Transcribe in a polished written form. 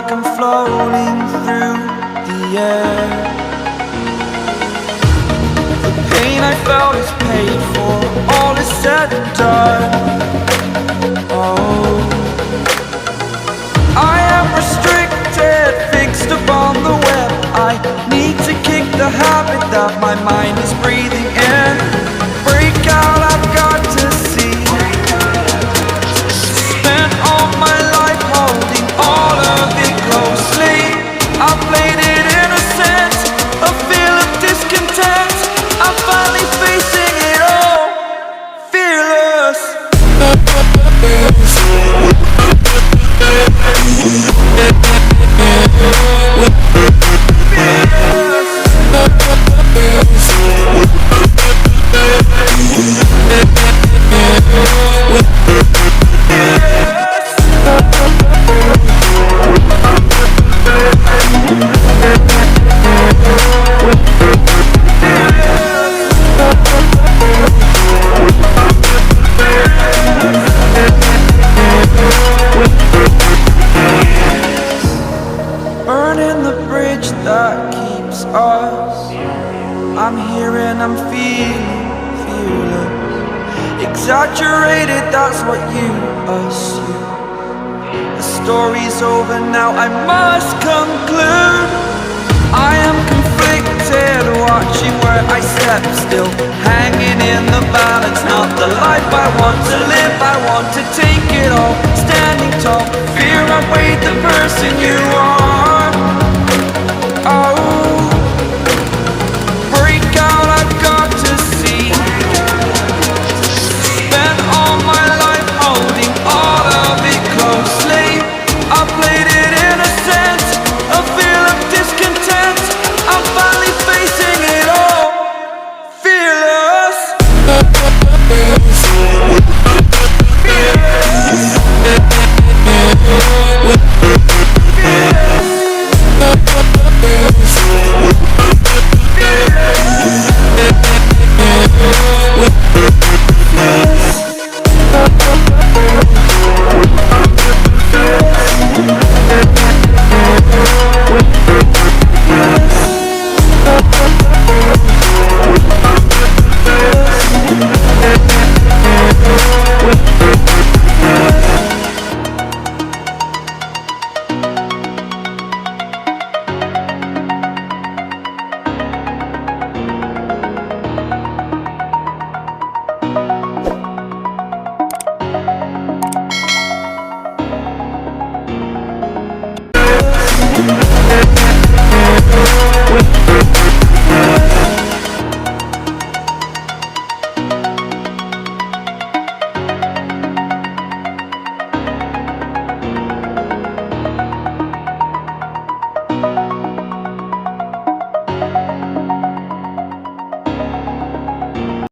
like I'm floating through the air. The pain I felt is paid for, all is said and done. Oh, I am restricted, fixed upon the web. I need to kick the habit that my mind is breathing in. Break out, I've got to see. Spent all my life holding all of it closely. I played it innocent, a feel of discontent. I'm finally facing it all, fearless. Burning the bridge that keeps us. I'm here and I'm feeling fearless. Exaggerated, that's what you assume. The story's over now, I must conclude.